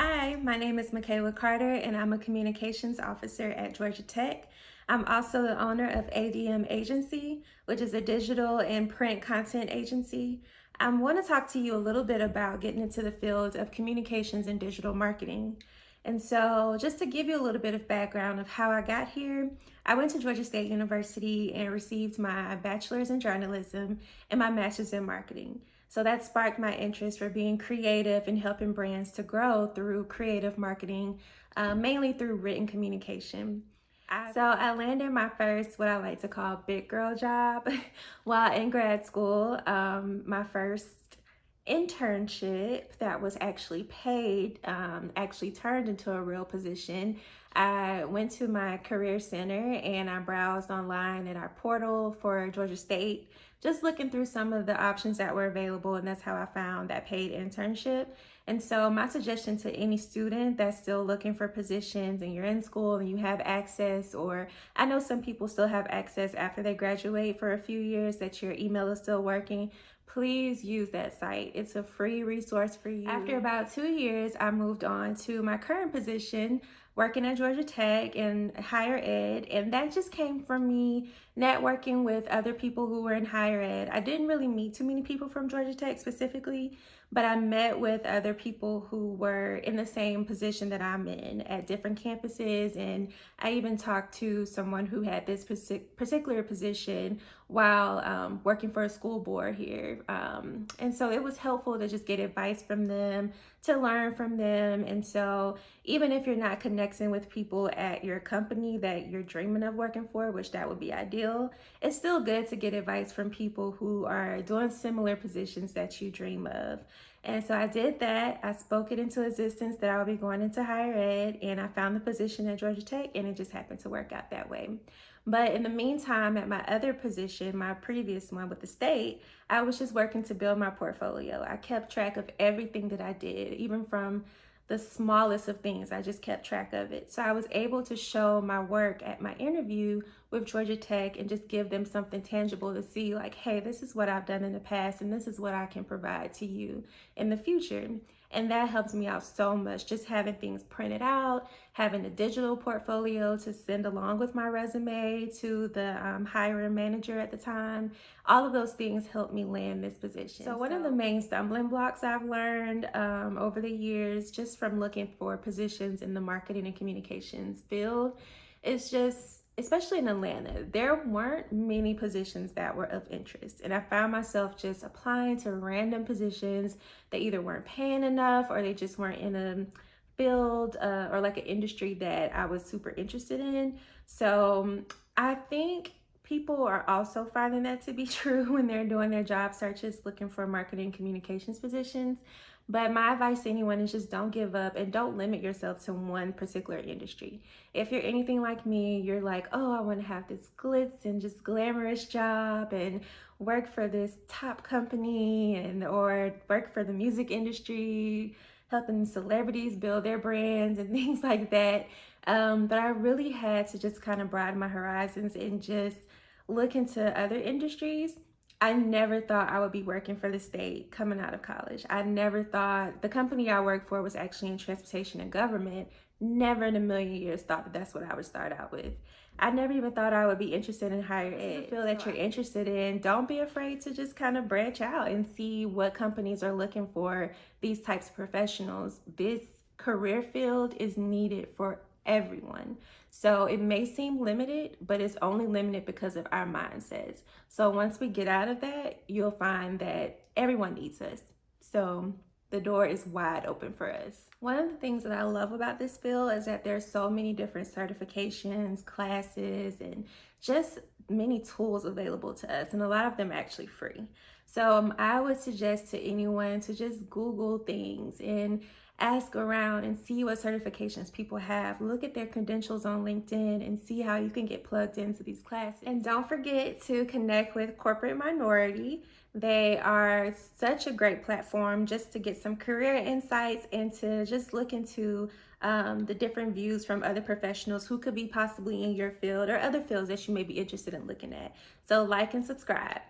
Hi, my name is Michaela Carter, and I'm a communications officer at Georgia Tech. I'm also the owner of ADM Agency, which is a digital and print content agency. I want to talk to you a little bit about getting into the field of communications and digital marketing. And so, just to give you a little bit of background of how I got here, I went to Georgia State University and received my bachelor's in journalism and my master's in marketing. So that sparked my interest for being creative and helping brands to grow through creative marketing, mainly through written communication. So I landed my first, what I like to call big girl job while in grad school. My first internship that was actually paid actually turned into a real position. I went to my career center and I browsed online at our portal for Georgia State, just looking through some of the options that were available, and that's how I found that paid internship. And so my suggestion to any student that's still looking for positions and you're in school and you have access, or I know some people still have access after they graduate for a few years that your email is still working, please use that site. It's a free resource for you. After about 2 years, I moved on to my current position working at Georgia Tech in higher ed, and that just came from me networking with other people who were in higher ed. I didn't really meet too many people from Georgia Tech specifically, but I met with other people who were in the same position that I'm in at different campuses, and I even talked to someone who had this particular position while working for a school board here. And so it was helpful to just get advice from them, to learn from them. And so even if you're not connecting with people at your company that you're dreaming of working for, which that would be ideal, it's still good to get advice from people who are doing similar positions that you dream of. And so I did that. I spoke it into existence that I would be going into higher ed, and I found the position at Georgia Tech, and it just happened to work out that way. But in the meantime, at my other position, my previous one with the state, I was just working to build my portfolio. I kept track of everything that I did, even from the smallest of things. I just kept track of it. So I was able to show my work at my interview with Georgia Tech and just give them something tangible to see, like, hey, this is what I've done in the past and this is what I can provide to you in the future. And that helped me out so much, just having things printed out, having a digital portfolio to send along with my resume to the hiring manager at the time. All of those things helped me land this position. So one of the main stumbling blocks I've learned over the years, just from looking for positions in the marketing and communications field, is just, especially in Atlanta, there weren't many positions that were of interest. And I found myself just applying to random positions that either weren't paying enough or they just weren't in a field or like an industry that I was super interested in. So I think people are also finding that to be true when they're doing their job searches looking for marketing communications positions. But my advice to anyone is just don't give up and don't limit yourself to one particular industry. If you're anything like me, you're like, oh, I want to have this glitz and just glamorous job and work for this top company and or work for the music industry, helping celebrities build their brands and things like that. But I really had to just kind of broaden my horizons and just look into other industries. I never thought I would be working for the state coming out of college. I never thought the company I worked for was actually in transportation and government. Never in a million years thought that that's what I would start out with. I never even thought I would be interested in higher ed. The field that you're interested in, don't be afraid to just kind of branch out and see what companies are looking for these types of professionals. This career field is needed for everyone. So it may seem limited, but it's only limited because of our mindsets. So once we get out of that, you'll find that everyone needs us. So the door is wide open for us. One of the things that I love about this field is that there's so many different certifications, classes, and just many tools available to us, and a lot of them actually free. So I would suggest to anyone to just Google things and ask around and see what certifications people have. Look at their credentials on LinkedIn and see how you can get plugged into these classes. And don't forget to connect with Corporate Minority. They are such a great platform just to get some career insights and to just look into the different views from other professionals who could be possibly in your field or other fields that you may be interested in looking at. So like and subscribe.